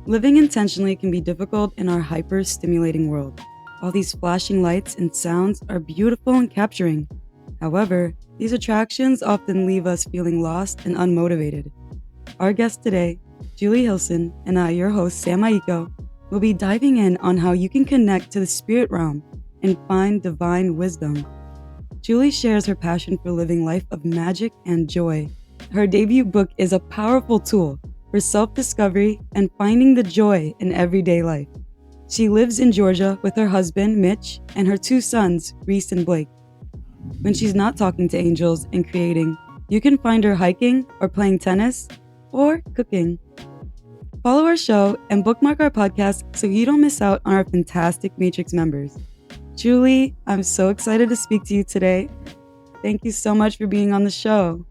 Living intentionally can be difficult in our hyper-stimulating world. All these flashing lights and sounds are beautiful and capturing. However, these attractions often leave us feeling lost and unmotivated. Our guest today, Julie Hilsen, and I, your host, Sam Aiko, will be diving in on how you can connect to the spirit realm and find divine wisdom. Julie shares her passion for living life of magic and joy. Her debut book is a powerful tool for self-discovery and finding the joy in everyday life. She lives in Georgia with her husband, Mitch, and her two sons, Reese and Blake. When she's not talking to angels and creating, you can find her hiking or playing tennis or cooking. Follow our show and bookmark our podcast so you don't miss out on our fantastic Matrix members. Julie, I'm so excited to speak to you today. Thank you so much for being on the show.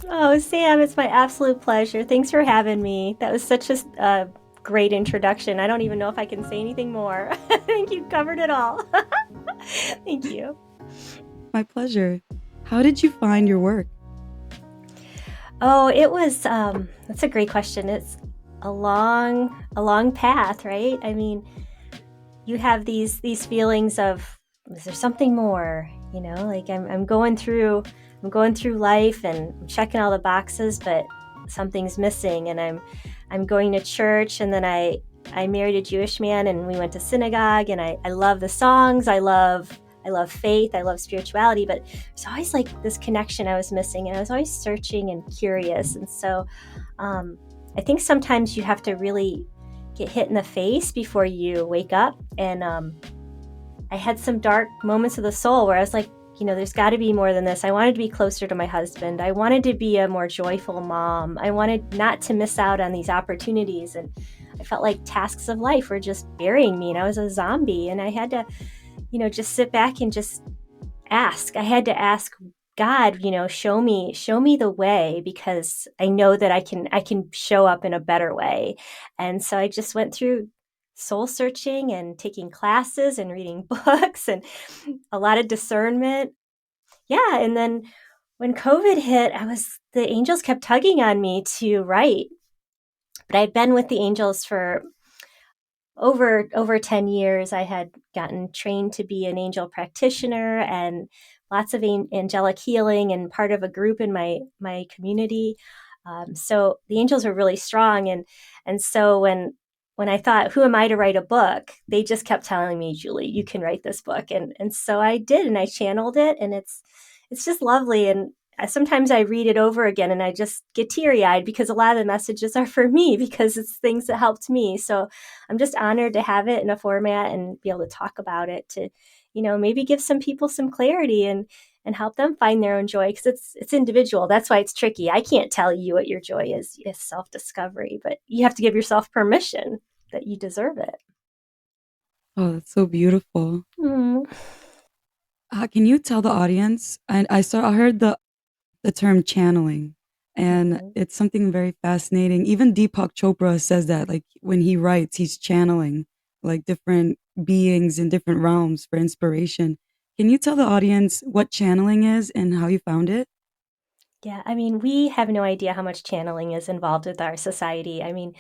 Oh, Sam, it's my absolute pleasure. Thanks for having me. That was such a great introduction. I don't even know if I can say anything more. I think you covered it all. Thank you. My pleasure. How did you find your work? Oh, it was, that's a great question. It's a long path, right? I mean, you have these feelings of, is there something more? You know, like I'm going through life and I'm checking all the boxes, but something's missing. And I'm going to church, and then I married a Jewish man, and we went to synagogue, and I love the songs. I love faith. I love spirituality, but there's always like this connection I was missing, and I was always searching and curious. And so I think sometimes you have to really get hit in the face before you wake up. And I had some dark moments of the soul where I was like, you know, there's got to be more than this. I wanted to be closer to my husband. I wanted to be a more joyful mom. I wanted not to miss out on these opportunities. And I felt like tasks of life were just burying me, and I was a zombie. And I had to, you know, just sit back and just ask. I had to ask God, you know, show me the way, because I know that I can show up in a better way. And so I just went through soul searching and taking classes and reading books and a lot of discernment. Yeah. And then when COVID hit, the angels kept tugging on me to write. But I'd been with the angels for over 10 years. I had gotten trained to be an angel practitioner and lots of angelic healing, and part of a group in my community. So the angels were really strong. And so when I thought, who am I to write a book? They just kept telling me, Julie, you can write this book. And so I did, and I channeled it, and it's just lovely. And sometimes I read it over again and I just get teary-eyed, because a lot of the messages are for me, because it's things that helped me. So I'm just honored to have it in a format and be able to talk about it, to, you know, maybe give some people some clarity and help them find their own joy, because it's individual. That's why it's tricky. I can't tell you what your joy is. It's self-discovery, but you have to give yourself permission that you deserve it. Oh, that's so beautiful. Mm. Can you tell the audience? I heard the term channeling, and it's something very fascinating. Even Deepak Chopra says that, like, when he writes, he's channeling like different beings in different realms for inspiration. Can you tell the audience what channeling is and how you found it? Yeah, I mean, we have no idea how much channeling is involved with our society. I mean,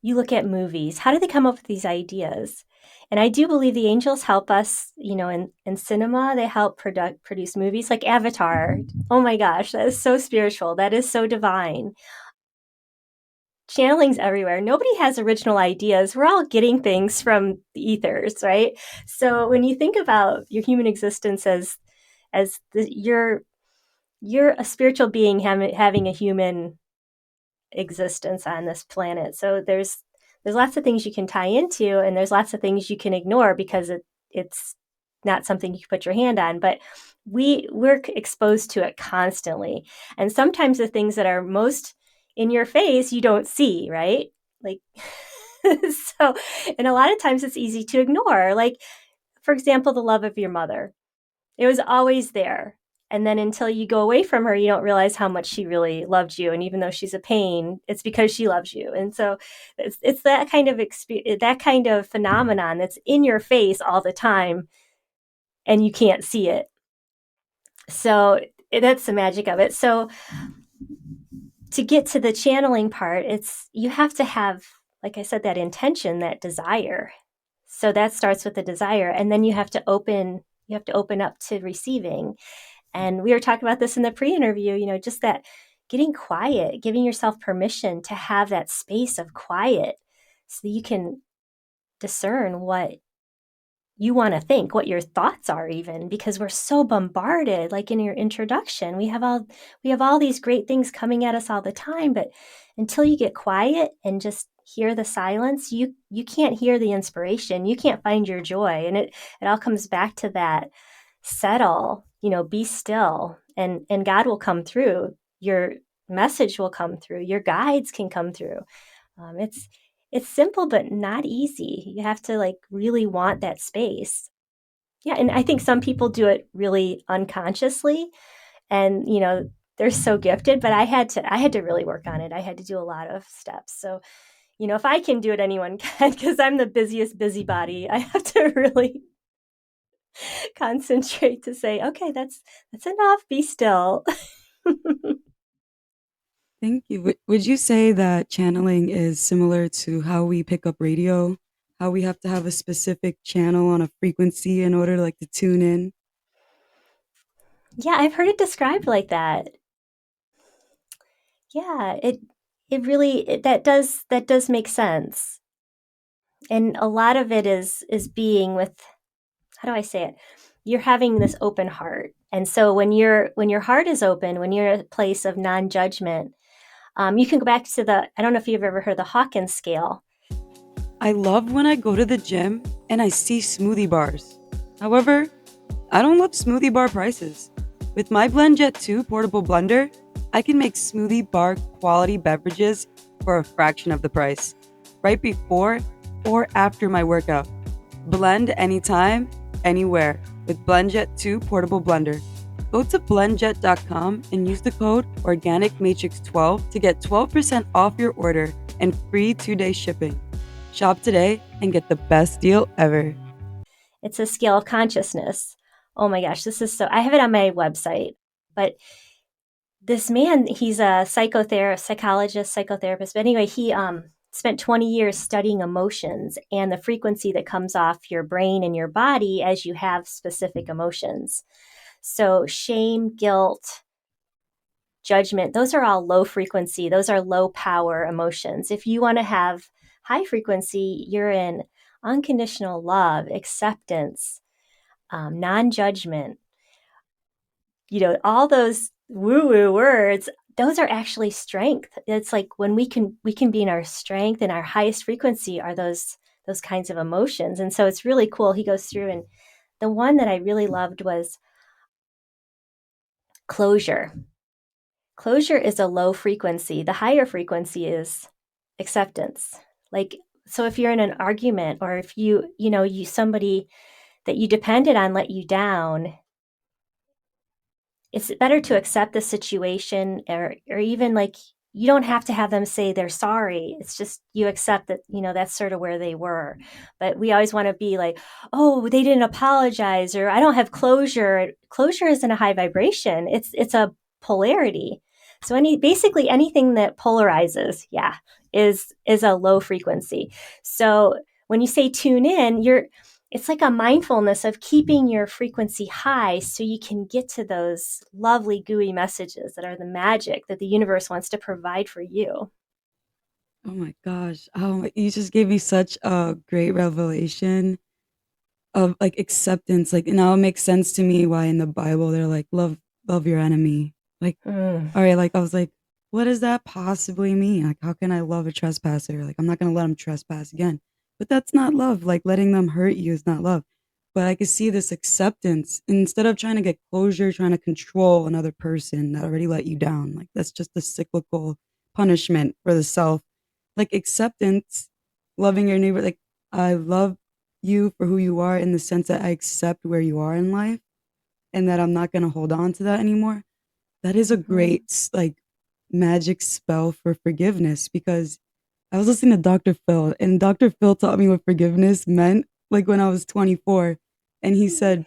you look at movies, how do they come up with these ideas? And I do believe the angels help us, you know, in cinema. They help produce movies like Avatar. Oh my gosh, that is so spiritual. That is so divine. Channeling's everywhere. Nobody has original ideas. We're all getting things from the ethers, right? So when you think about your human existence you're a spiritual being having a human existence on this planet. So there's lots of things you can tie into, and there's lots of things you can ignore because it's not something you can put your hand on. But we're exposed to it constantly, and sometimes the things that are most in your face you don't see, right? Like so, and a lot of times it's easy to ignore. Like, for example, the love of your mother. It was always there. And then until you go away from her, you don't realize how much she really loved you. And even though she's a pain, it's because she loves you. And so it's that kind of that kind of phenomenon that's in your face all the time, and you can't see it. So that's the magic of it. So to get to the channeling part, it's you have to have, like I said, that intention, that desire. So that starts with the desire, and then you have to open up to receiving. And we were talking about this in the pre-interview, just that getting quiet, giving yourself permission to have that space of quiet so that you can discern what you want to think, what your thoughts are, even because we're so bombarded. Like in your introduction, we have all these great things coming at us all the time, but until you get quiet and just hear the silence, you can't hear the inspiration, you can't find your joy. And it all comes back to that: settle, be still, and God will come through. Your message will come through, your guides can come through. It's simple but not easy. You have to like really want that space. Yeah, and I think some people do it really unconsciously, and they're so gifted, but I had to really work on it. I had to do a lot of steps. So, if I can do it, anyone can, because I'm the busiest busybody. I have to really concentrate to say, okay, that's enough. Be still. Thank you. Would you say that channeling is similar to how we pick up radio? How we have to have a specific channel on a frequency in order to tune in? Yeah, I've heard it described like that. Yeah, it really that does make sense. And a lot of it is being with, how do I say it? You're having this open heart. And so when your heart is open, when you're in a place of non-judgment, you can go back to I don't know if you've ever heard the Hawkins scale. I love when I go to the gym and I see smoothie bars. However, I don't love smoothie bar prices. With my BlendJet 2 portable blender, I can make smoothie bar quality beverages for a fraction of the price, right before or after my workout. Blend anytime, anywhere with BlendJet 2 portable blender. Go to blendjet.com and use the code OrganicMatrix12 to get 12% off your order and free 2-day shipping. Shop today and get the best deal ever. It's a scale of consciousness. Oh my gosh, I have it on my website. But this man, he's a psychologist, psychotherapist. But anyway, he spent 20 years studying emotions and the frequency that comes off your brain and your body as you have specific emotions. So shame, guilt, judgment, those are all low frequency. Those are low power emotions. If you want to have high frequency, you're in unconditional love, acceptance, non-judgment, all those woo-woo words. Those are actually strength. It's like when we can be in our strength, and our highest frequency are those kinds of emotions. And so it's really cool. He goes through, and the one that I really loved was closure. Closure is a low frequency. The higher frequency is acceptance. Like, so if you're in an argument, or if you somebody that you depended on let you down, it's better to accept the situation, or even like, you don't have to have them say they're sorry. It's just you accept that, that's sort of where they were. But we always want to be like, oh, they didn't apologize, or I don't have closure. Closure isn't a high vibration. It's a polarity. So basically anything that polarizes, yeah, is a low frequency. So when you say tune in, it's like a mindfulness of keeping your frequency high so you can get to those lovely, gooey messages that are the magic that the universe wants to provide for you. Oh my gosh. You just gave me such a great revelation of acceptance. Like now it makes sense to me why in the Bible they're like, love your enemy. Like, Mm. all right, like I was like, what does that possibly mean? Like, how can I love a trespasser? Like, I'm not gonna let them trespass again. But that's not love. Like letting them hurt you is not love. But I could see this acceptance instead of trying to get closure, trying to control another person that already let you down. Like that's just a cyclical punishment for the self. Like acceptance, loving your neighbor. Like I love you for who you are in the sense that I accept where you are in life and that I'm not gonna hold on to that anymore. That is a Mhm. great magic spell for forgiveness because I was listening to Dr. Phil and Dr. Phil taught me what forgiveness meant like when I was 24 and he said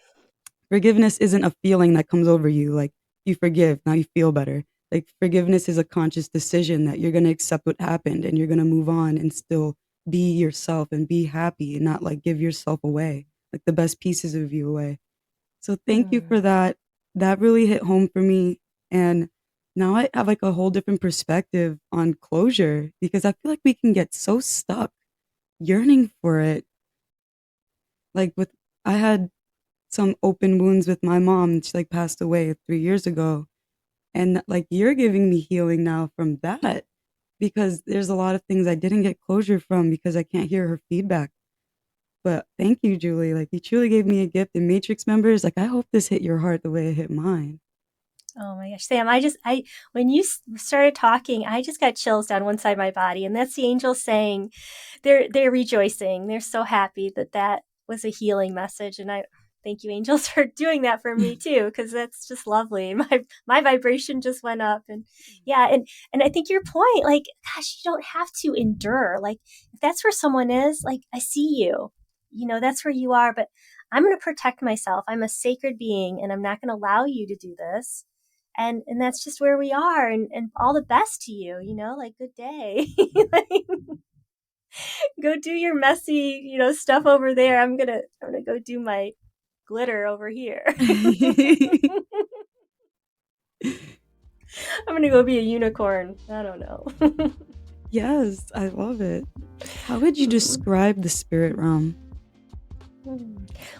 forgiveness isn't a feeling that comes over you like you forgive now you feel better. Like forgiveness is a conscious decision that you're going to accept what happened and you're going to move on and still be yourself and be happy and not like give yourself away, like the best pieces of you away. So thank you Mm. for that. That really hit home for me. And now I have like a whole different perspective on closure because I feel like we can get so stuck yearning for it. Like with, I had some open wounds with my mom. She like passed away 3 years ago. And like you're giving me healing now from that because there's a lot of things I didn't get closure from because I can't hear her feedback. But thank you, Julie. Like you truly gave me a gift. And Matrix members, like I hope this hit your heart the way it hit mine. Oh my gosh, Sam, when you started talking, I just got chills down one side of my body. And that's the angels saying they're rejoicing. They're so happy that that was a healing message. And I thank you, angels, for doing that for me too, because that's just lovely. My vibration just went up. And yeah, and I think your point, like, gosh, you don't have to endure. Like, if that's where someone is, like, I see you. That's where you are, but I'm going to protect myself. I'm a sacred being, and I'm not going to allow you to do this. And that's just where we are, and all the best to you, like, good day. Like, go do your messy, stuff over there. I'm gonna go do my glitter over here. I'm gonna go be a unicorn. I don't know. Yes, I love it. How would you Hmm. describe the spirit realm? Well,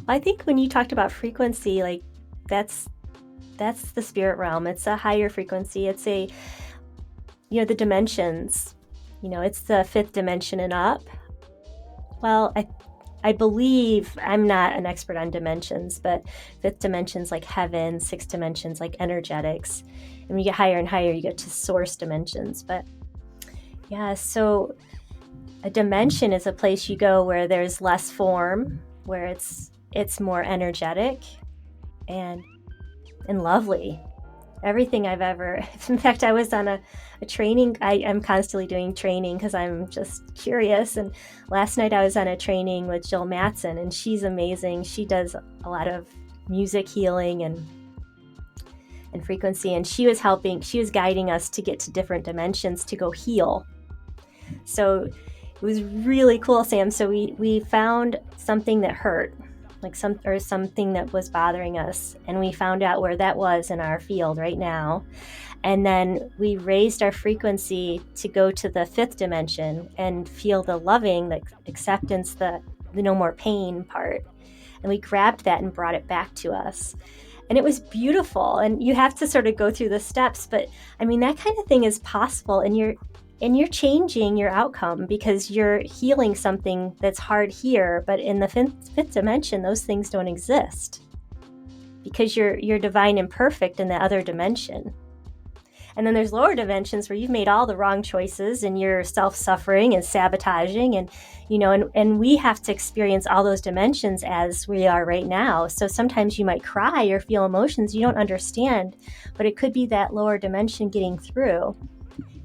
I think when you talked about frequency, like, that's the spirit realm. It's a higher frequency. It's the dimensions. It's the fifth dimension and up. Well, I believe, I'm not an expert on dimensions, but fifth dimensions like heaven, sixth dimensions like energetics. And when you get higher and higher, you get to source dimensions. But yeah, so a dimension is a place you go where there's less form, where it's more energetic and lovely. Everything I've ever, in fact, I was on a training. I'm constantly doing training because I'm just curious. And last night I was on a training with Jill Matson, and she's amazing. She does a lot of music healing and frequency. And she was guiding us to get to different dimensions to go heal. So it was really cool, Sam. So we found something that hurt, like something that was bothering us, and we found out where that was in our field right now. And then we raised our frequency to go to the fifth dimension and feel the loving, the acceptance, the no more pain part. And we grabbed that and brought it back to us. And it was beautiful. And you have to sort of go through the steps, but I mean, that kind of thing is possible. And you're changing your outcome because you're healing something that's hard here, but in the fifth dimension, those things don't exist because you're divine and perfect in the other dimension. And then there's lower dimensions where you've made all the wrong choices and you're self-suffering and sabotaging, and we have to experience all those dimensions as we are right now. So sometimes you might cry or feel emotions you don't understand, but it could be that lower dimension getting through.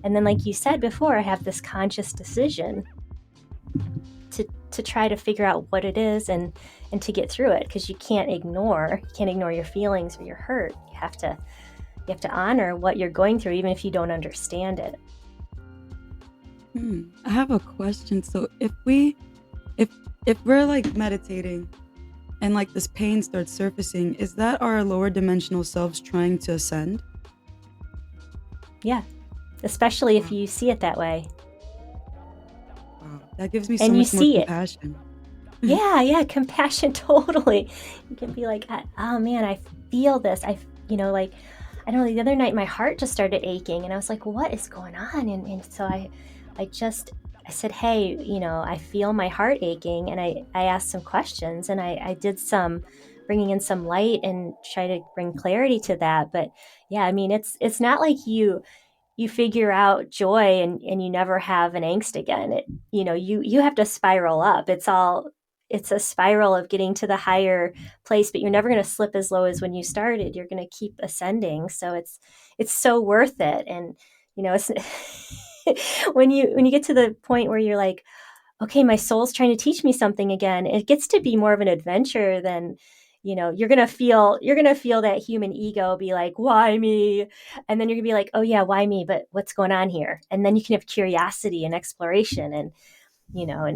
And then, like you said before, I have this conscious decision to try to figure out what it is and to get through it, because you can't ignore your feelings or your hurt. You have to honor what you're going through, even if you don't understand it. I have a question. So if we're like meditating and like this pain starts surfacing, is that our lower dimensional selves trying to ascend? Yeah, especially if you see it that way. Wow, that gives me so And you much more see it. compassion. Yeah, compassion, totally. You can be like, oh man, I feel this. Like, I don't know, the other night my heart just started aching, and I was like, what is going on? And so I said, hey, I feel my heart aching, and I asked some questions, and I did some bringing in some light and try to bring clarity to that. But yeah, I mean, it's not like you figure out joy and you never have an angst again. You have to spiral up. It's a spiral of getting to the higher place, but you're never going to slip as low as when you started. You're going to keep ascending. So it's so worth it. And it's when you get to the point where you're like, okay, my soul's trying to teach me something again, it gets to be more of an adventure than you're gonna feel that human ego be like, why me? And then you're gonna be like, oh yeah, why me? But what's going on here? And then you can have curiosity and exploration. And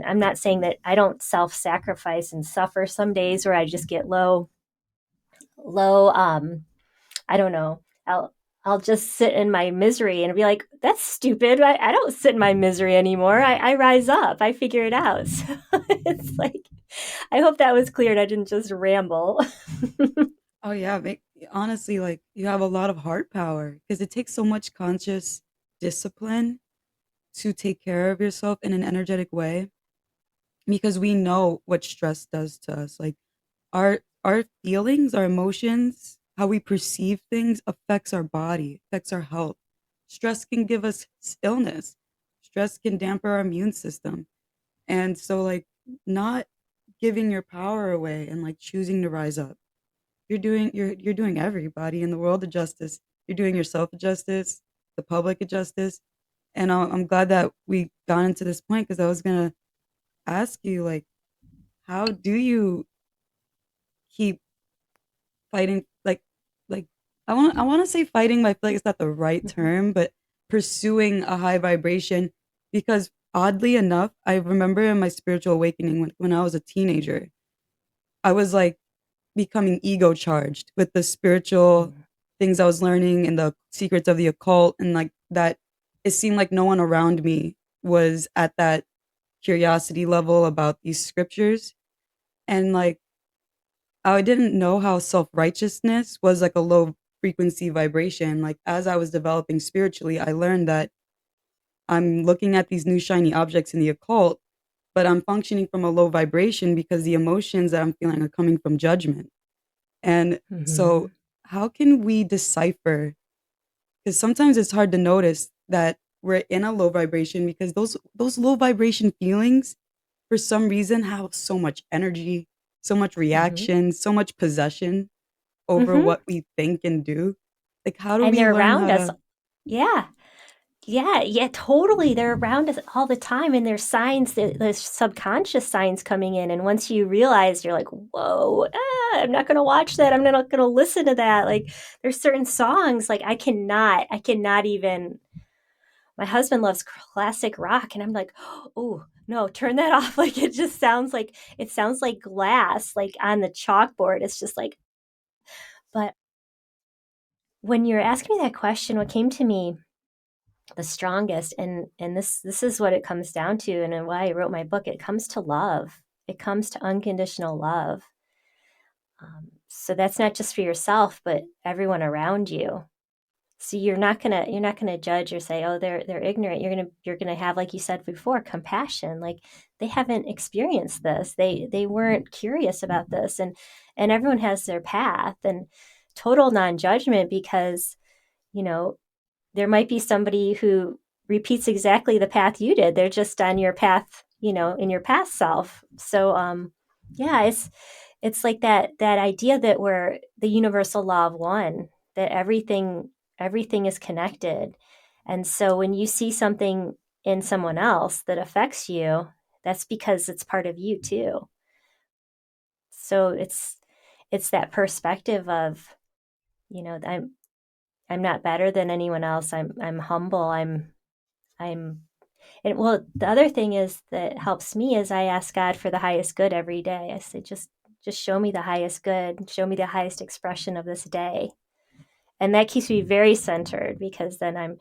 I'm not saying that I don't self-sacrifice and suffer some days where I just get low. I don't know. I'll just sit in my misery and be like, that's stupid. I don't sit in my misery anymore. I rise up. I figure it out. So it's like, I hope that was clear and I didn't just ramble. Oh yeah, honestly, like you have a lot of heart power because it takes so much conscious discipline to take care of yourself in an energetic way because we know what stress does to us. Like our feelings, our emotions, how we perceive things affects our body, affects our health. Stress can give us illness. Stress can damper our immune system. And so like not giving your power away and like choosing to rise up. You're doing everybody in the world a justice. You're doing yourself a justice, the public a justice. And I'm glad that we got into this point because I was gonna ask you like, how do you keep fighting like I want to say fighting, but I feel like it's not the right term, but pursuing a high vibration because oddly enough, I remember in my spiritual awakening when I was a teenager, I was like becoming ego charged with the spiritual things I was learning and the secrets of the occult and like that it seemed like no one around me was at that curiosity level about these scriptures and like I didn't know how self-righteousness was like a low frequency vibration. Like as I was developing spiritually, I learned that I'm looking at these new shiny objects in the occult, but I'm functioning from a low vibration because the emotions that I'm feeling are coming from judgment. And Mm-hmm. so how can we decipher because sometimes it's hard to notice that we're in a low vibration because those low vibration feelings for some reason have so much energy, so much Mm-hmm. reaction, so much possession over Mm-hmm. what we think and do. Like, how do And we they're learn around how us. to? Yeah. Yeah, totally. They're around us all the time, and there's signs, there's subconscious signs coming in. And once you realize, you're like, "Whoa, I'm not going to watch that. I'm not going to listen to that." Like, there's certain songs like I cannot even. My husband loves classic rock, and I'm like, "Oh no, turn that off!" Like it sounds like glass, like on the chalkboard. It's just like, but when you're asking me that question, what came to me the strongest, and this is what it comes down to, and why I wrote my book. It comes to love. It comes to unconditional love. So that's not just for yourself, but everyone around you. So you're not gonna judge or say, oh, they're ignorant. You're gonna have, like you said before, compassion. Like, they haven't experienced this. They weren't curious about this, and everyone has their path, and total non-judgment, because you know there might be somebody who repeats exactly the path you did. They're just on your path, in your past self. So yeah, it's like that idea that we're the universal law of one, that everything is connected. And so when you see something in someone else that affects you, that's because it's part of you too. So it's that perspective of, I'm not better than anyone else. I'm humble. I'm and well, the other thing is that helps me is I ask God for the highest good every day. I say, just show me the highest good, show me the highest expression of this day. And that keeps me very centered, because then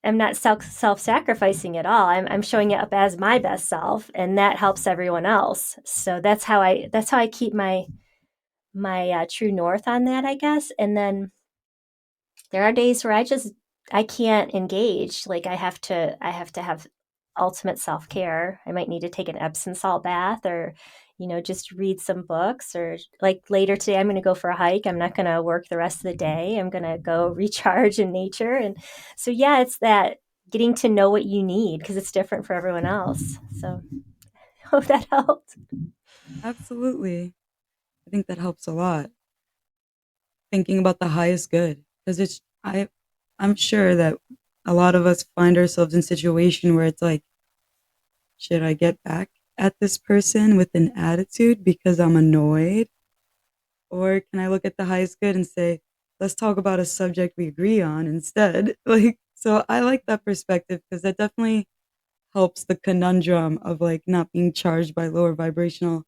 I'm not self-sacrificing at all. I'm showing it up as my best self, and that helps everyone else. So that's how I keep my true north on that, I guess. And then there are days where I can't engage. Like, I have to have ultimate self-care. I might need to take an Epsom salt bath, or just read some books, or like later today I'm going to go for a hike. I'm not going to work the rest of the day. I'm going to go recharge in nature. And so yeah, it's that getting to know what you need, because it's different for everyone else. So I hope that helped. Absolutely, I think that helps a lot. Thinking about the highest good because I'm sure that a lot of us find ourselves in a situation where it's like, should I get back at this person with an attitude because I'm annoyed? Or can I look at the highest good and say, let's talk about a subject we agree on instead? Like, so I like that perspective because that definitely helps the conundrum of like not being charged by lower vibrational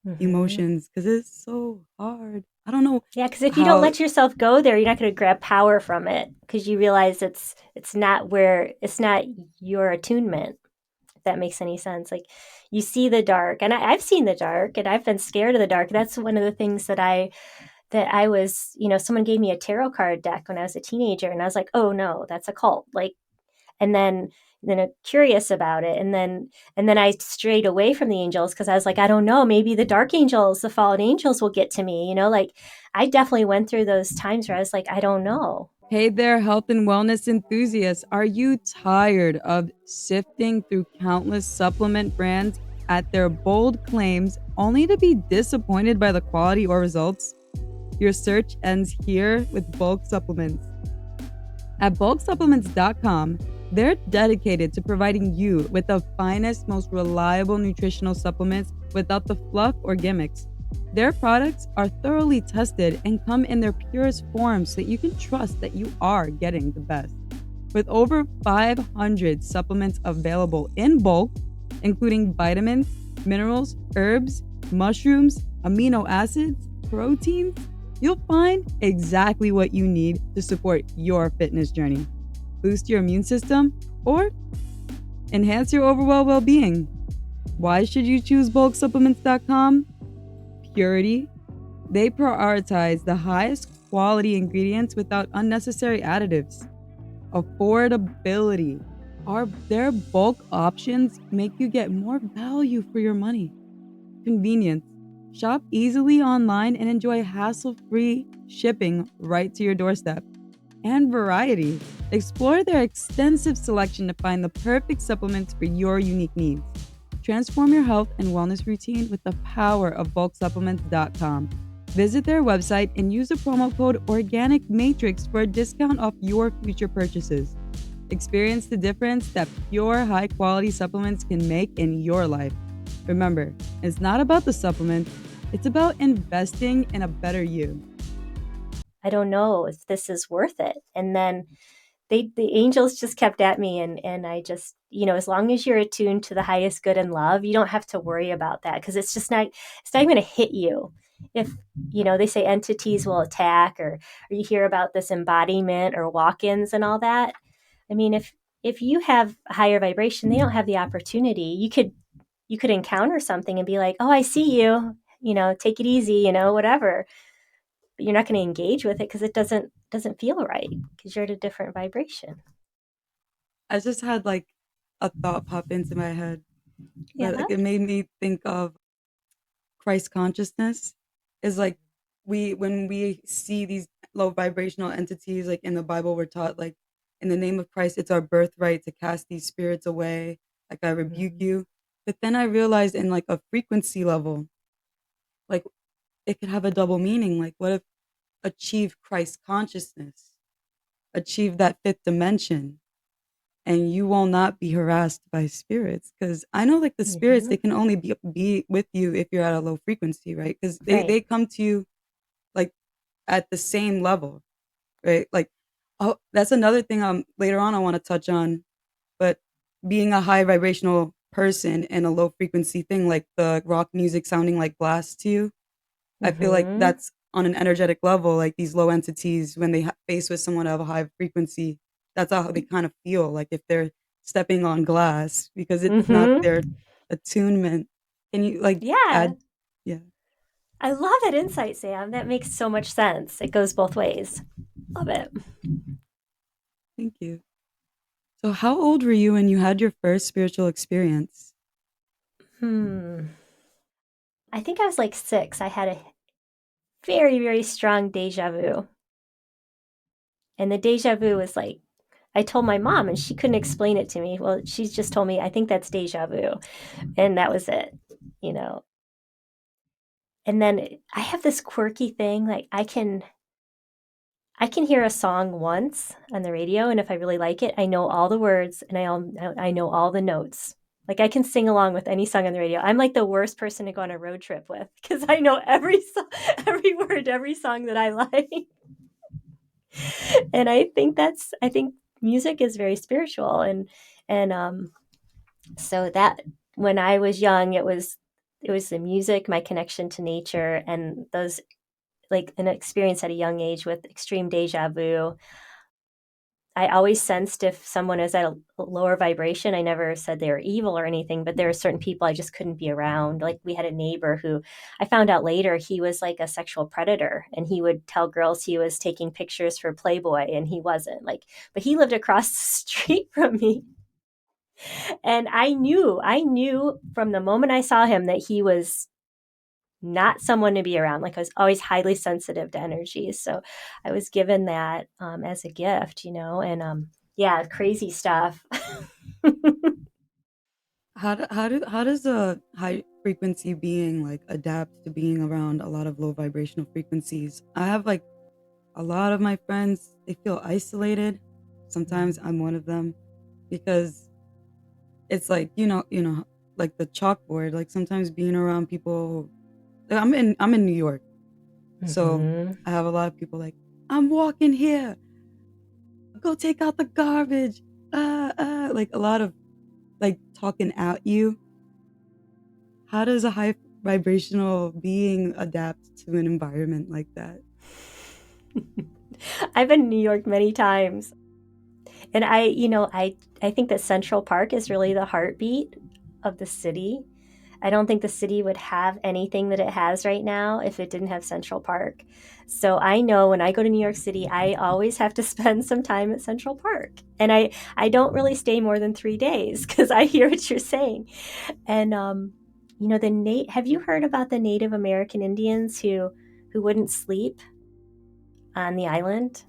Mm-hmm. emotions because it's so hard. I don't know Yeah, because if you don't how. let yourself go there, you're not going to grab power from it because you realize it's not where it's not your attunement. If that makes any sense, like you see the dark, and I've seen the dark, and I've been scared of the dark. That's one of the things that I was, someone gave me a tarot card deck when I was a teenager, and I was like, oh no, that's a cult. Like, and then curious about it, and then I strayed away from the angels because I was like, I don't know, maybe the dark angels, the fallen angels will get to me, like I definitely went through those times where I was like, I don't know. Hey there, health and wellness enthusiasts. Are you tired of sifting through countless supplement brands at their bold claims only to be disappointed by the quality or results? Your search ends here with bulk supplements. At bulksupplements.com, they're dedicated to providing you with the finest, most reliable nutritional supplements without the fluff or gimmicks. Their products are thoroughly tested and come in their purest form so that you can trust that you are getting the best. With over 500 supplements available in bulk, including vitamins, minerals, herbs, mushrooms, amino acids, proteins, you'll find exactly what you need to support your fitness journey, boost your immune system, or enhance your overall well being. Why should you choose bulksupplements.com? Purity. They prioritize the highest quality ingredients without unnecessary additives. Affordability. Their bulk options make you get more value for your money. Convenience. Shop easily online and enjoy hassle-free shipping right to your doorstep. And variety. Explore their extensive selection to find the perfect supplements for your unique needs. Transform your health and wellness routine with the power of bulksupplements.com. Visit their website and use the promo code Organic Matrix for a discount off your future purchases. Experience the difference that pure, high quality supplements can make in your life. Remember, it's not about the supplement, it's about investing in a better you. I don't know if this is worth it. And then the angels just kept at me, and I just, as long as you're attuned to the highest good and love, you don't have to worry about that because it's not even going to hit you. If they say entities will attack, or you hear about this embodiment or walk-ins and all that. I mean, if you have a higher vibration, they don't have the opportunity. You could encounter something and be like, oh, I see you, take it easy, whatever. But you're not going to engage with it because it doesn't feel right because you're at a different vibration. I just had like a thought pop into my head, but Yeah. like it made me think of Christ consciousness is like when we see these low vibrational entities like in the Bible we're taught like in the name of Christ it's our birthright to cast these spirits away, like I rebuke Mm-hmm. you. But then I realized in like a frequency level, like it could have a double meaning. Like what if achieve Christ consciousness, achieve that fifth dimension, and you will not be harassed by spirits? Because I know like the spirits Mm-hmm. they can only be with you if you're at a low frequency, right? Because they Right. come to you like at the same level, right? Like, oh, that's another thing later on I want to touch on. But being a high vibrational person and a low frequency thing, like the rock music sounding like glass to you, I feel like Mm-hmm. that's on an energetic level. Like these low entities, when they face with someone of a high frequency, that's how they kind of feel. Like if they're stepping on glass because it's not Mm-hmm. their attunement. Can you like Yeah. add? Yeah, I love that insight, Sam. That makes so much sense. It goes both ways. Love it. thank you. So, how old were you when you had your first spiritual experience? Hmm. I think I was like 6. I had a very, very strong deja vu. And the deja vu was like, I told my mom and she couldn't explain it to me. Well, she's just told me, I think that's deja vu. And that was it, you know. And then I have this quirky thing, like I can hear a song once on the radio, and if I really like it, I know all the words and I know all the notes. Like I can sing along with any song on the radio. I'm like the worst person to go on a road trip with because I know every every word, every song that I like. And I think music is very spiritual, and so that when I was young, it was the music, my connection to nature, and those like an experience at a young age with extreme deja vu. I always sensed if someone is at a lower vibration. I never said they were evil or anything, but there are certain people I just couldn't be around. Like we had a neighbor who I found out later he was like a sexual predator, and he would tell girls he was taking pictures for Playboy and he wasn't. Like, but he lived across the street from me. And I knew from the moment I saw him that he was not someone to be around. Like I was always highly sensitive to energy. So I was given that as a gift, you know, and yeah, crazy stuff. How does a high frequency being like adapt to being around a lot of low vibrational frequencies? I have like a lot of my friends, they feel isolated. Sometimes I'm one of them because it's like, like the chalkboard, like sometimes being around people, like, I'm in New York. So Mm-hmm. I have a lot of people like, I'm walking here, go take out the garbage. Like a lot of like talking at you. How does a high vibrational being adapt to an environment like that? I've been in New York many times. And I think that Central Park is really the heartbeat of the city. I don't think the city would have anything that it has right now if it didn't have Central Park. So I know when I go to New York City, I always have to spend some time at Central Park. And I don't really stay more than 3 days because I hear what you're saying. And have you heard about the Native American Indians who wouldn't sleep on the island?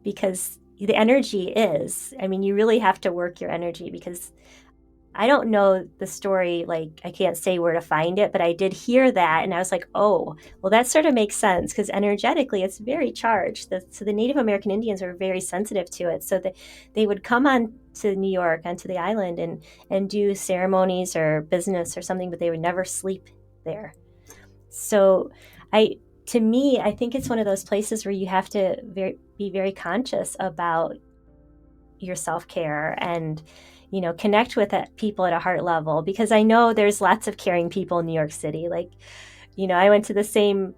Because the energy is, I mean, you really have to work your energy because I don't know the story, like I can't say where to find it, but I did hear that and I was like, oh, well, that sort of makes sense because energetically it's very charged. So the Native American Indians were very sensitive to it. So that they would come on to New York, onto the island and do ceremonies or business or something, but they would never sleep there. So I to me, I think it's one of those places where you have to be very conscious about your self-care and connect with people at a heart level, because I know there's lots of caring people in New York City. Like, I went to the same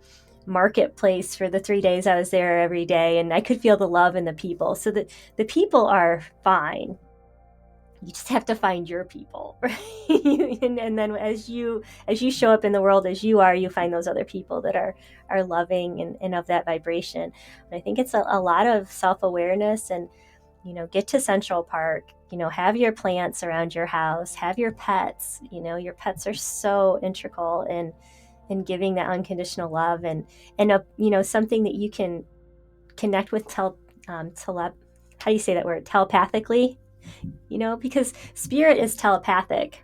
marketplace for the 3 days I was there every day, and I could feel the love in the people. So the people are fine. You just have to find your people, right? and then as you show up in the world as you are, you find those other people that are loving and of that vibration. But I think it's a lot of self-awareness and get to Central Park, have your plants around your house, have your pets. Your pets are so integral in giving that unconditional love and something that you can connect with how do you say that word, telepathically, because spirit is telepathic.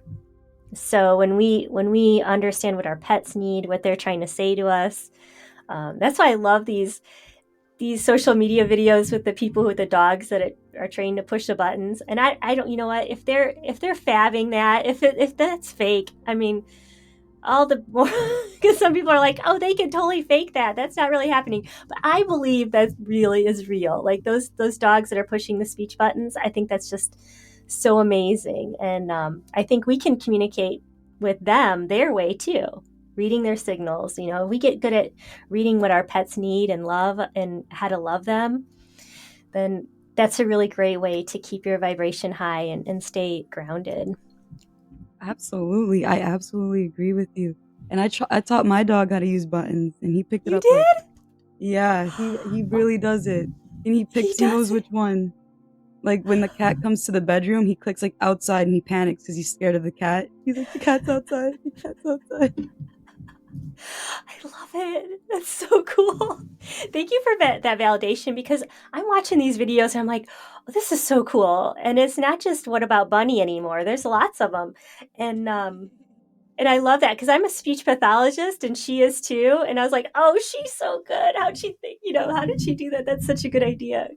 So when we understand what our pets need, what they're trying to say to us, that's why I love these social media videos with the people with the dogs that are trained to push the buttons. And I don't, you know what, if they're fabbing that, if that's fake, I mean, all the more, because some people are like, oh, they can totally fake that. That's not really happening. But I believe that really is real. Like those dogs that are pushing the speech buttons, I think that's just so amazing. And I think we can communicate with them their way too, reading their signals. We get good at reading what our pets need and love and how to love them, then that's a really great way to keep your vibration high and stay grounded. Absolutely. I absolutely agree with you. And I taught my dog how to use buttons and he picked it You up like, did? yeah, he really does it. And He he does knows it. which one. Like when the cat comes to the bedroom, he clicks like outside and he panics because he's scared of the cat. He's like, the cat's outside. The cat's outside. I love it. That's so cool. Thank you for that validation, because I'm watching these videos and I'm like, oh, this is so cool. And it's not just what about Bunny anymore. There's lots of them. And I love that because I'm a speech pathologist and she is too. And I was like, oh, she's so good. How'd she think, how did she do that? That's such a good idea.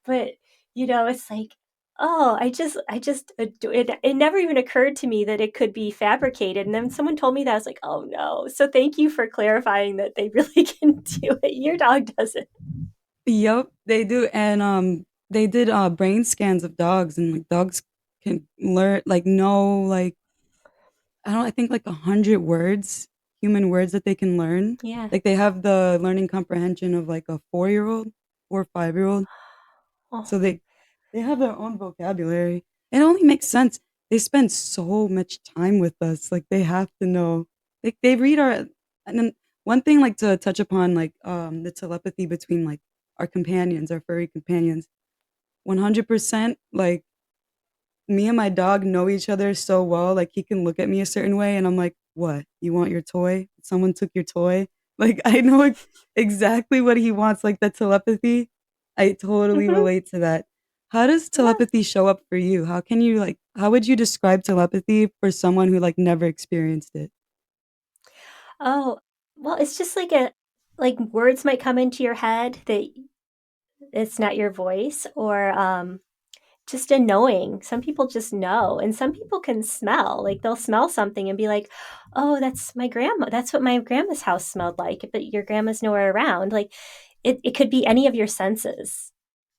But, it's like, it never even occurred to me that it could be fabricated. And then someone told me that, I was like, oh no. So thank you for clarifying that they really can do it. Your dog does it. Yep, they do. And they did brain scans of dogs, and like dogs can learn, like, know, like, I think like 100 words, human words that they can learn. Yeah. Like they have the learning comprehension of like a 4-year-old, 4 or 5-year-old. Oh. So they have their own vocabulary. It only makes sense. They spend so much time with us. Like they have to know. They read our, and then one thing, like, to touch upon, like, the telepathy between like our companions, our furry companions. 100%, like, me and my dog know each other so well. Like he can look at me a certain way, and I'm like, "What? You want your toy? Someone took your toy?" Like I know exactly what he wants. Like the telepathy, I totally Hmm. relate to that. How does Yeah. telepathy show up for you? How can you, like? How would you describe telepathy for someone who like never experienced it? Oh, well, it's just like a like words might come into your head that it's not your voice, or just a knowing. Some people just know, and some people can smell. Like they'll smell something and be like, "Oh, that's my grandma. That's what my grandma's house smelled like." But your grandma's nowhere around. Like it could be any of your senses,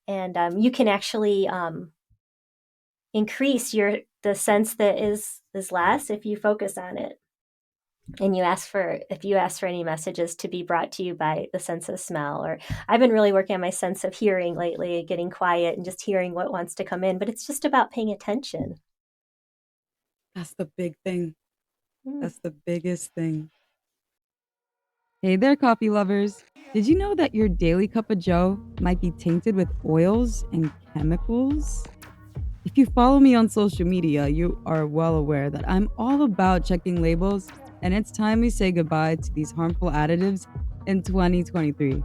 and you can actually increase the sense that is less if you focus on it. And if you ask for any messages to be brought to you by the sense of smell. Or I've been really working on my sense of hearing lately, getting quiet and just hearing what wants to come in, but it's just about paying attention. That's the big thing. Mm. That's the biggest thing. Hey there, coffee lovers. Did you know that your daily cup of joe might be tainted with oils and chemicals? If you follow me on social media, you are well aware that I'm all about checking labels, and it's time we say goodbye to these harmful additives in 2023.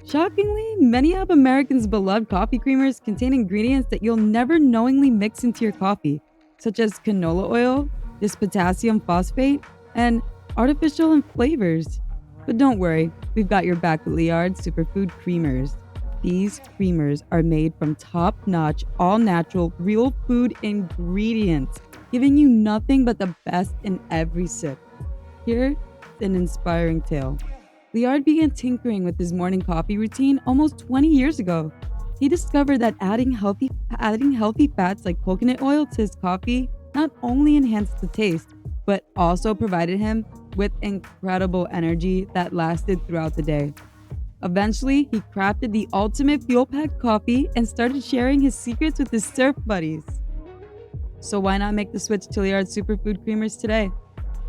Shockingly, many of Americans' beloved coffee creamers contain ingredients that you'll never knowingly mix into your coffee, such as canola oil, this potassium phosphate, and artificial flavors. But don't worry, we've got your back with Liard Superfood Creamers. These creamers are made from top notch, all natural, real food ingredients, giving you nothing but the best in every sip. Here's an inspiring tale. Liard began tinkering with his morning coffee routine almost 20 years ago. He discovered that adding healthy fats like coconut oil to his coffee not only enhanced the taste, but also provided him with incredible energy that lasted throughout the day. Eventually, he crafted the ultimate fuel packed coffee and started sharing his secrets with his surf buddies. So why not make the switch to Liard Superfood Creamers today?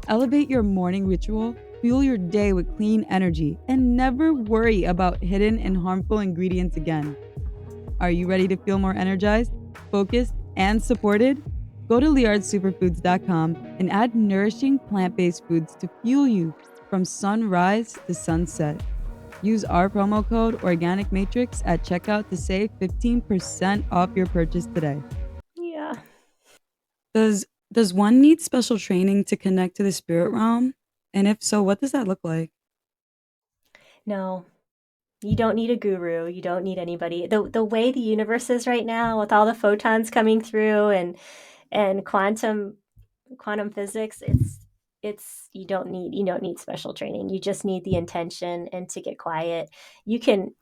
Elevate your morning ritual, fuel your day with clean energy, and never worry about hidden and harmful ingredients again. Are you ready to feel more energized, focused, and supported? Go to liardsuperfoods.com and add nourishing plant based foods to fuel you from sunrise to sunset. Use our promo code Organic Matrix at checkout to save 15% off your purchase today. Yeah. Does one need special training to connect to the spirit realm? And if so, what does that look like? No, you don't need a guru. You don't need anybody. The way the universe is right now, with all the photons coming through, and quantum physics, it's you don't need special training. You just need the intention and to get quiet. You can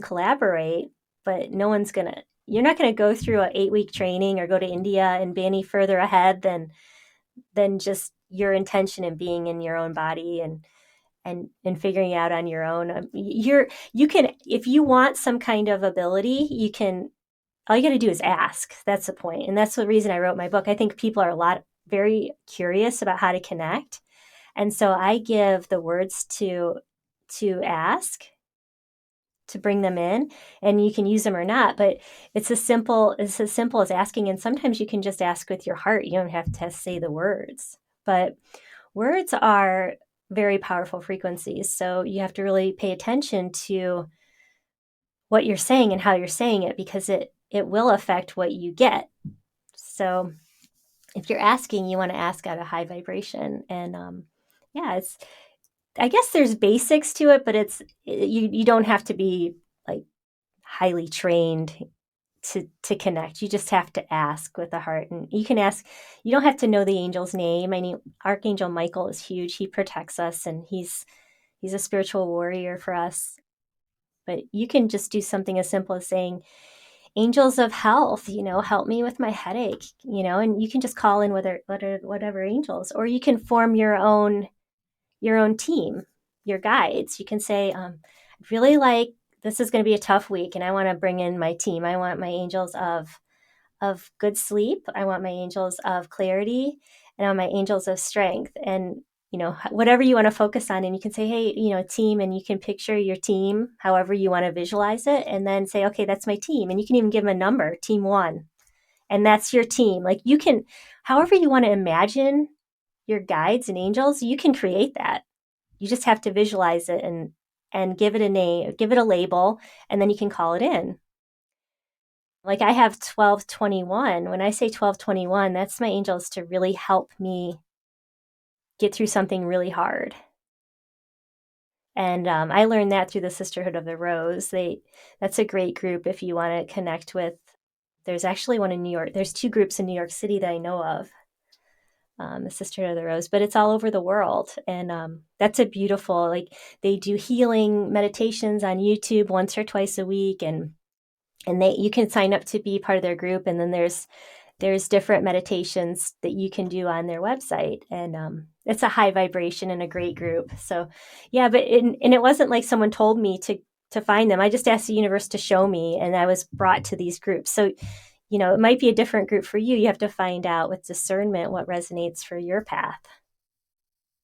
collaborate, but no one's gonna you're not gonna go through a 8-week training or go to India and be any further ahead than just your intention and being in your own body, and figuring it out on your own. You can, if you want some kind of ability, you can, all you got to do is ask. That's the point. And that's the reason I wrote my book. I think people are very curious about how to connect. And so I give the words to ask, to bring them in, and you can use them or not, but it's as simple as asking. And sometimes you can just ask with your heart. You don't have to say the words, but words are very powerful frequencies. So you have to really pay attention to what you're saying and how you're saying it, because it will affect what you get. So if you're asking, you want to ask at a high vibration. And yeah, it's, I guess there's basics to it, but you don't have to be like highly trained to connect. You just have to ask with the heart, and you can ask. You don't have to know the angel's name. I mean, Archangel Michael is huge. He protects us, and he's a spiritual warrior for us. But you can just do something as simple as saying, "Angels of health, help me with my headache," and you can just call in whatever angels, or you can form your own team, your guides. You can say, "I really like this is going to be a tough week, and I want to bring in my team. I want my angels of good sleep. I want my angels of clarity, and I want my angels of strength." And whatever you want to focus on, and you can say, "Hey, team," and you can picture your team however you want to visualize it, and then say, "Okay, that's my team." And you can even give them a number, team 1, and that's your team. Like, you can, however you want to imagine your guides and angels, you can create that. You just have to visualize it and give it a name, give it a label, and then you can call it in. Like, I have 1221. When I say 1221, that's my angels to really help me get through something really hard. And I learned that through the Sisterhood of the Rose. That's a great group if you want to connect with. There's actually one in New York. There's 2 groups in New York City that I know of, the Sisterhood of the Rose, but it's all over the world. And that's a beautiful, like, they do healing meditations on YouTube once or twice a week, and you can sign up to be part of their group, and then there's different meditations that you can do on their website, and it's a high vibration and a great group. So yeah, but and it wasn't like someone told me to find them. I just asked the universe to show me, and I was brought to these groups. So it might be a different group for you. You have to find out with discernment what resonates for your path.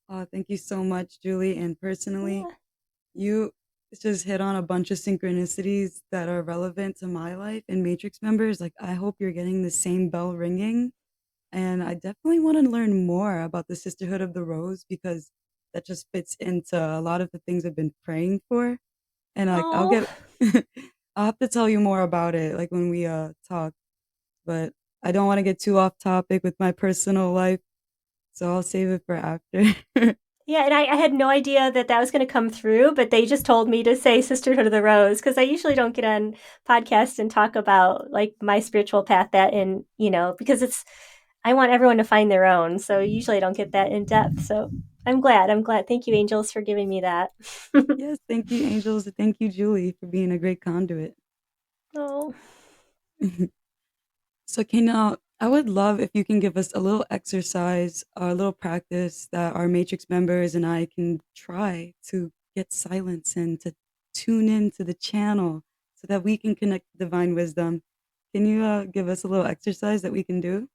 Oh, thank you so much, Julie. And personally, Yeah. you just hit on a bunch of synchronicities that are relevant to my life and Matrix members. Like, I hope you're getting the same bell ringing. And I definitely want to learn more about the Sisterhood of the Rose because that just fits into a lot of the things I've been praying for. And like, I'll Oh, get, I'll have to tell you more about it, like when we talk. But I don't want to get too off topic with my personal life, so I'll save it for after. yeah, and I had no idea that was going to come through, but they just told me to say Sisterhood of the Rose, because I usually don't get on podcasts and talk about like my spiritual path, because I want everyone to find their own. So usually I don't get that in depth. So I'm glad. I'm glad. Thank you, angels, for giving me that. Yes, thank you, angels. Thank you, Julie, for being a great conduit. Oh, So, I would love if you can give us a little exercise or a little practice that our Matrix members and I can try to get silence and to tune in to the channel so that we can connect to divine wisdom. Can you give us a little exercise that we can do?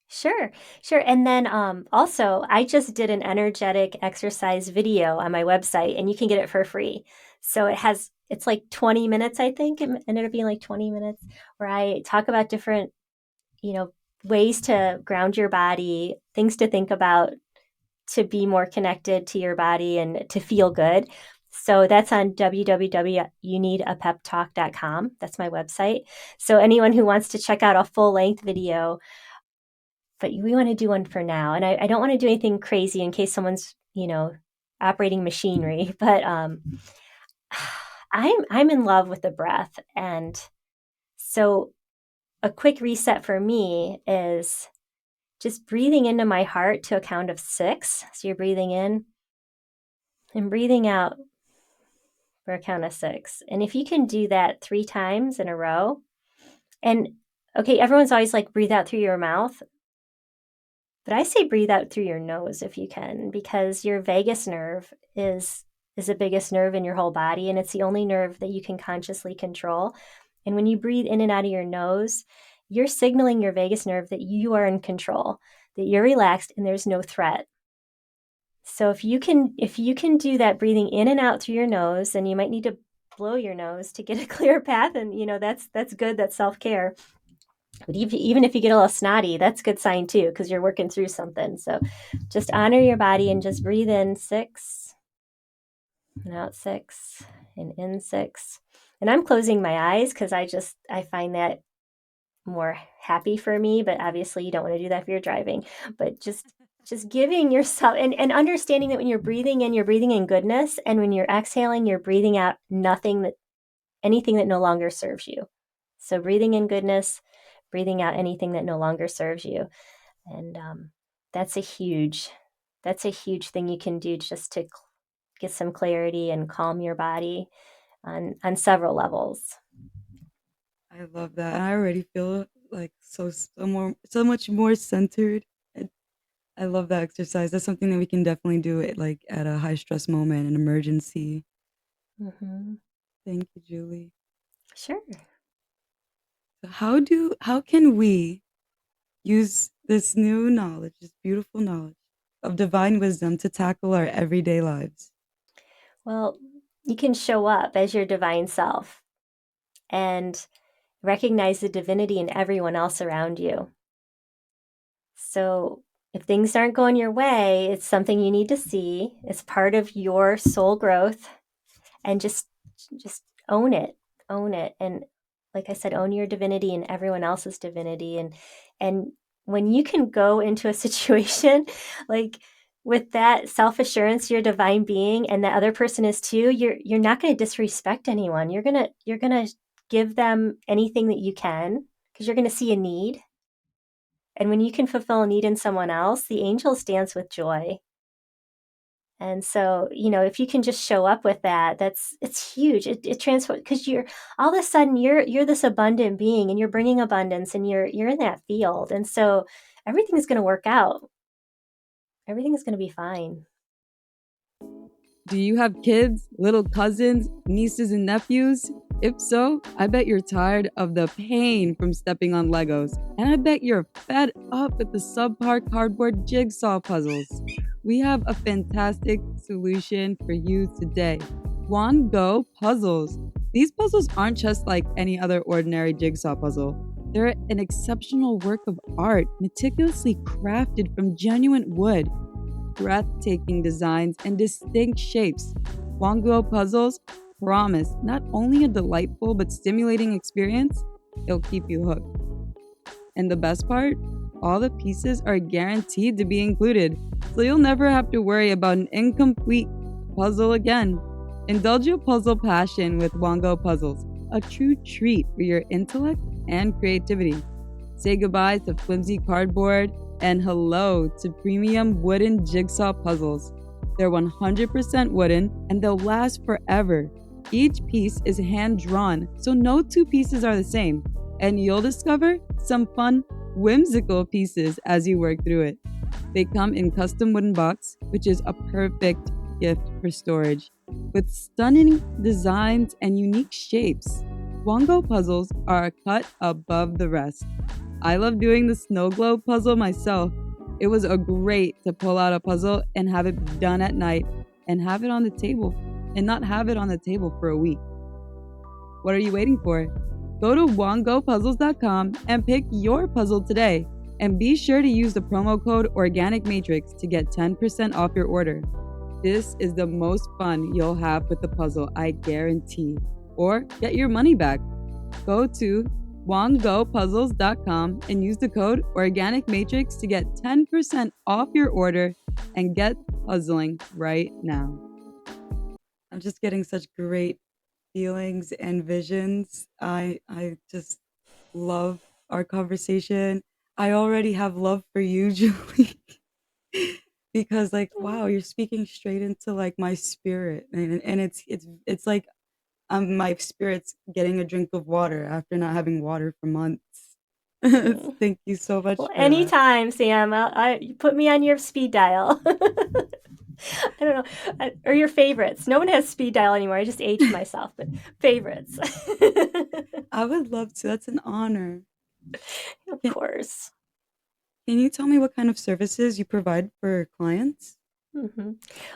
sure, sure. And then also, I just did an energetic exercise video on my website, and you can get it for free. So it's like 20 minutes, I think. It ended up being like 20 minutes, where I talk about different, you know, ways to ground your body, things to think about to be more connected to your body and to feel good. So that's on www.youneedapeptalk.com. That's my website. So anyone who wants to check out a full length video, but we want to do one for now. And I don't want to do anything crazy in case someone's, operating machinery, but I'm in love with the breath. And so a quick reset for me is just breathing into my heart to a count of 6. So you're breathing in and breathing out for a count of 6. And if you can do that 3 times in a row, and okay, everyone's always like, breathe out through your mouth. But I say breathe out through your nose if you can, because your vagus nerve is the biggest nerve in your whole body, and it's the only nerve that you can consciously control. And when you breathe in and out of your nose, you're signaling your vagus nerve that you are in control, that you're relaxed and there's no threat. So if you can do that breathing in and out through your nose, and you might need to blow your nose to get a clear path, and that's good, that's self-care. But even if you get a little snotty, that's a good sign too, because you're working through something. So just honor your body and just breathe in 6 and out 6 and in 6. And I'm closing my eyes because I find that more happy for me, but obviously you don't want to do that if you're driving. But just giving yourself and understanding that when you're breathing in goodness, and when you're exhaling, you're breathing out anything that no longer serves you. So breathing in goodness, breathing out anything that no longer serves you. And that's a huge thing you can do just to get some clarity and calm your body on several levels. I love that. And I already feel like so much more centered. And I love that exercise. That's something that we can definitely do it like at a high stress moment, an emergency. Mm-hmm. Thank you, Julie. Sure. So how can we use this new knowledge, this beautiful knowledge of divine wisdom to tackle our everyday lives? Well, you can show up as your divine self and recognize the divinity in everyone else around you. So if things aren't going your way, it's something you need to see. It's part of your soul growth, and just own it. Own it. And like I said, own your divinity and everyone else's divinity. And when you can go into a situation like with that self-assurance, you're a divine being, and the other person is too, you're not going to disrespect anyone. You're gonna give them anything that you can, because you're going to see a need. And when you can fulfill a need in someone else, the angels dance with joy. And so, if you can just show up with that, it's huge. It transforms, because you're all of a sudden you're this abundant being, and you're bringing abundance, and you're in that field. And so everything's going to work out. Everything's going to be fine. Do you have kids, little cousins, nieces, and nephews? If so, I bet you're tired of the pain from stepping on Legos. And I bet you're fed up with the subpar cardboard jigsaw puzzles. We have a fantastic solution for you today. One Go Puzzles. These puzzles aren't just like any other ordinary jigsaw puzzle. They're an exceptional work of art, meticulously crafted from genuine wood, breathtaking designs, and distinct shapes. Wongo puzzles promise not only a delightful but stimulating experience, it'll keep you hooked. And the best part? All the pieces are guaranteed to be included, so you'll never have to worry about an incomplete puzzle again. Indulge your puzzle passion with Wongo Puzzles, a true treat for your intellect and creativity. Say goodbye to flimsy cardboard and hello to premium wooden jigsaw puzzles. They're 100% wooden and they'll last forever. Each piece is hand drawn, so no two pieces are the same, and you'll discover some fun, whimsical pieces as you work through it. They come in custom wooden box, which is a perfect gift for storage. With stunning designs and unique shapes, Wongo puzzles are a cut above the rest. I love doing the snow globe puzzle myself. It was a great to pull out a puzzle and have it done at night and have it on the table and not have it on the table for a week. What are you waiting for? Go to wongopuzzles.com and pick your puzzle today. And be sure to use the promo code Organic Matrix to get 10% off your order. This is the most fun you'll have with the puzzle, I guarantee. Or get your money back. Go to wongopuzzles.com and use the code Organic Matrix to get 10% off your order and get puzzling right now. I'm just getting such great feelings and visions. I just love our conversation. I already have love for you, Julie. Because like wow, you're speaking straight into like my spirit, and it's like my spirit's getting a drink of water after not having water for months. Mm. Thank you so much Well, for that. anytime, Sam. Put me on your speed dial. I don't know, or your favorites. No one has speed dial anymore. I just aged myself, but favorites. I would love to. That's an honor. Of Can, course. can you tell me what kind of services you provide for clients? Hmm.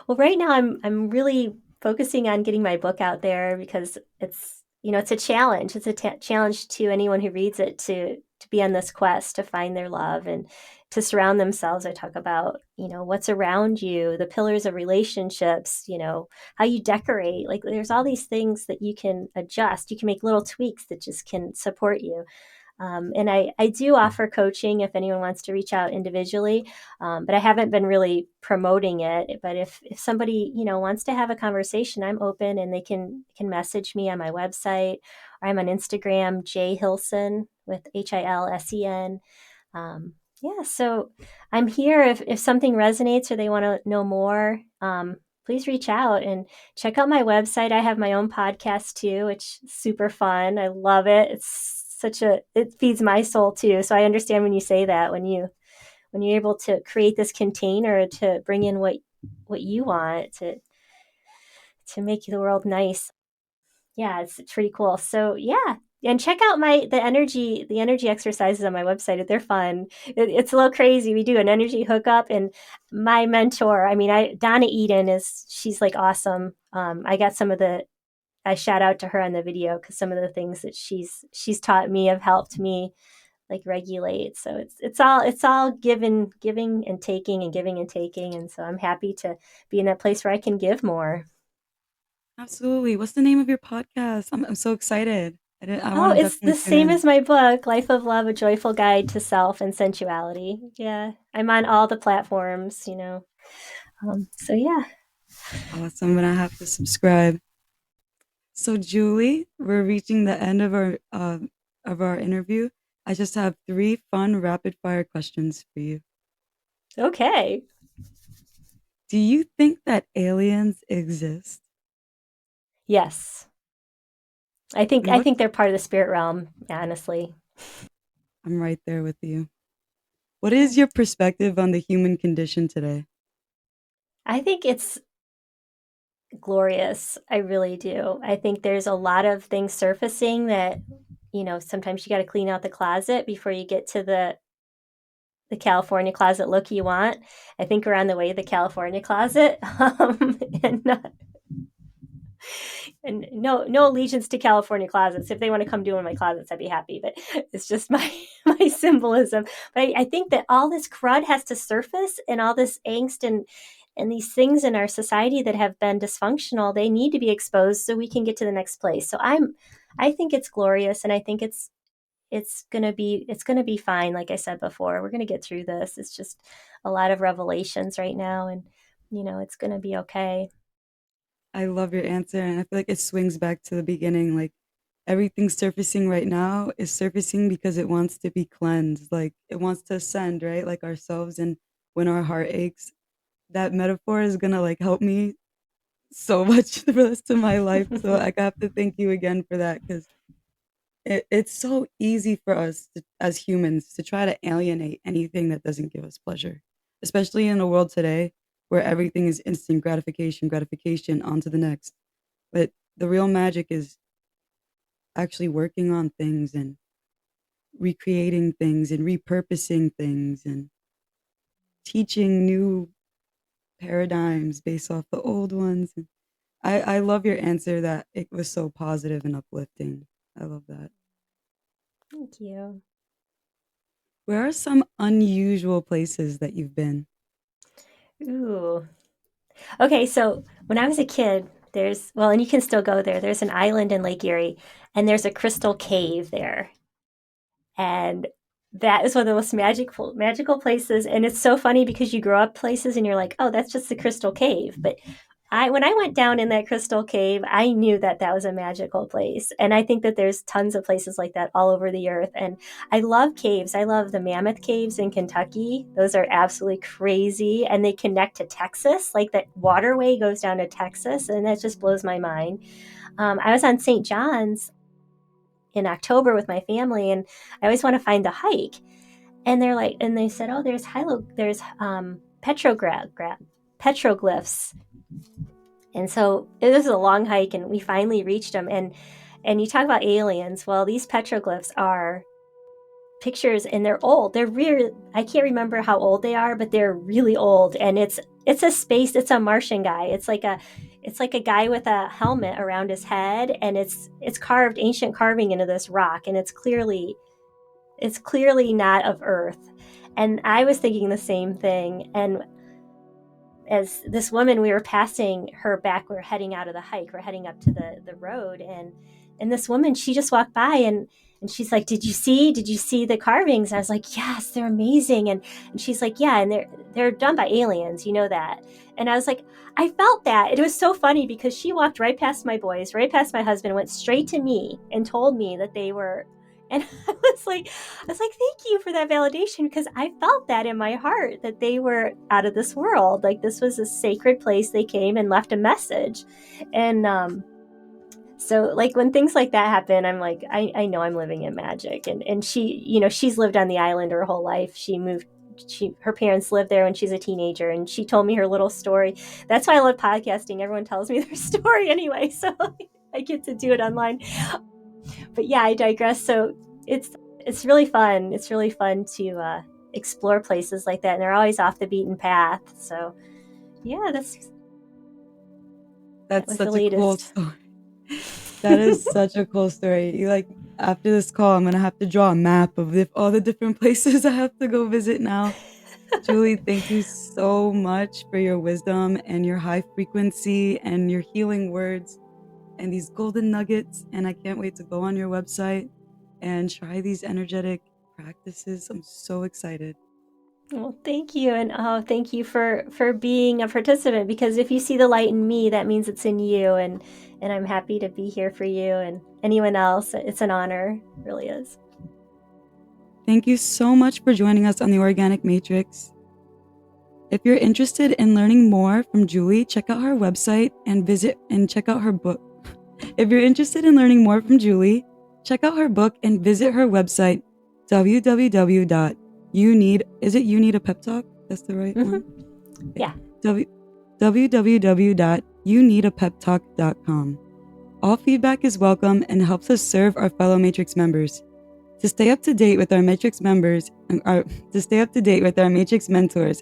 Well, right now I'm really focusing on getting my book out there, because it's a challenge. It's a challenge to anyone who reads it to be on this quest to find their love and to surround themselves. I talk about what's around you, the pillars of relationships, how you decorate. Like there's all these things that you can adjust. You can make little tweaks that just can support you. And I do offer coaching if anyone wants to reach out individually, but I haven't been really promoting it. But if somebody, wants to have a conversation, I'm open, and they can message me on my website, or I'm on Instagram, J Hilsen with Hilsen. Yeah, so I'm here if something resonates or they want to know more. Please reach out and check out my website. I have my own podcast too, which is super fun. I love it. It feeds my soul too. So I understand when you say that, when you're able to create this container to bring in what you want to make the world nice. Yeah, it's pretty cool. So yeah, and check out the energy exercises on my website. They're fun. It's a little crazy. We do an energy hookup, and my mentor, I mean, Donna Eden she's like awesome. I shout out to her on the video because some of the things that she's taught me have helped me like regulate. So it's all giving and taking and giving and taking, and so I'm happy to be in that place where I can give more. Absolutely. What's the name of your podcast? I'm so excited. I Oh, want to it's the definitely tune same in. as my book, Life of Love, A Joyful Guide to Self and Sensuality. Yeah, I'm on all the platforms. So yeah. Awesome. I'm gonna have to subscribe. So, Julie, we're reaching the end of our interview. I just have three fun rapid fire questions for you. Okay. Do you think that aliens exist? Yes. I think And I what? think they're part of the spirit realm, honestly. I'm right there with you. What is your perspective on the human condition today? I think it's glorious. I really do. I think there's a lot of things surfacing that, sometimes you got to clean out the closet before you get to the California closet look you want. I think we're on the way to the California closet. And no allegiance to California closets. If they want to come do one of my closets, I'd be happy. But it's just my my symbolism. But I think that all this crud has to surface, and all this angst and these things in our society that have been dysfunctional, they need to be exposed so we can get to the next place. So I think it's glorious, and I think it's gonna be fine. Like I said before, we're gonna get through this. It's just a lot of revelations right now, and it's gonna be okay. I love your answer, and I feel like it swings back to the beginning. Like everything surfacing right now is surfacing because it wants to be cleansed. Like it wants to ascend, right? Like ourselves, and when our heart aches, that metaphor is gonna like help me so much the rest of my life. So I have to thank you again for that because it's so easy for us as humans to try to alienate anything that doesn't give us pleasure, especially in a world today where everything is instant gratification, gratification, on to the next. But the real magic is actually working on things and recreating things and repurposing things and teaching new paradigms based off the old ones. And I love your answer that it was so positive and uplifting. I love that. Thank you. Where are some unusual places that you've been? Ooh. Okay, so when I was a kid, and you can still go there. There's an island in Lake Erie, and there's a crystal cave there. And that is one of the most magical places. And it's so funny because you grow up places and you're like, oh, that's just the crystal cave. But when I went down in that crystal cave, I knew that that was a magical place. And I think that there's tons of places like that all over the earth. And I love caves. I love the Mammoth Caves in Kentucky. Those are absolutely crazy. And they connect to Texas. Like that waterway goes down to Texas. And that just blows my mind. I was on St. John's in October with my family, and I always want to find the hike. And they said, oh, there's petroglyphs. And so it was a long hike, and we finally reached them. And you talk about aliens. Well, these petroglyphs are pictures, and they're old. They're really, I can't remember how old they are, but they're really old. And it's a Martian guy. It's like a guy with a helmet around his head, and it's carved ancient carving into this rock, and it's clearly not of Earth. And I was thinking the same thing. And as this woman, we were passing her back, we were heading out of the hike, we're heading up to the road, and this woman, she just walked by, And she's like, did you see the carvings? And I was like, yes, they're amazing. And she's like, yeah, and they're done by aliens, you know that. And I was like, I felt that. It was so funny because she walked right past my boys, right past my husband, went straight to me and told me that they were. And I was like, thank you for that validation, because I felt that in my heart, that they were out of this world. Like, this was a sacred place. They came and left a message. And so like when things like that happen, I'm like, I know I'm living in magic. And she, you know, she's lived on the island her whole life. Her parents lived there when she's a teenager, and she told me her little story. That's why I love podcasting. Everyone tells me their story anyway, so I get to do it online. But yeah, I digress. So it's really fun. It's really fun to explore places like that, and they're always off the beaten path. So yeah, that's such a cool story. That is such a cool story. You like, after this call, I'm gonna have to draw a map of all the different places I have to go visit now. Julie, thank you so much for your wisdom and your high frequency and your healing words and these golden nuggets. And I can't wait to go on your website and try these energetic practices. I'm so excited. Well, thank you. And thank you for being a participant, because if you see the light in me, that means it's in you. And I'm happy to be here for you and anyone else. It's an honor. It really is. Thank you so much for joining us on the Organic Matrix. If you're interested in learning more from Julie, check out her website and check out her book. If you're interested in learning more from Julie, check out her book and visit her website, www.youneedapeptalk? That's the right one? Yeah. www.youneedapeptalk.com. All feedback is welcome and helps us serve our fellow Matrix members. To stay up to date with our Matrix mentors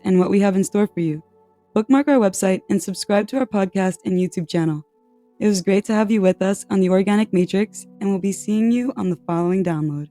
and what we have in store for you, bookmark our website and subscribe to our podcast and YouTube channel. It was great to have you with us on the Organic Matrix, and we'll be seeing you on the following download.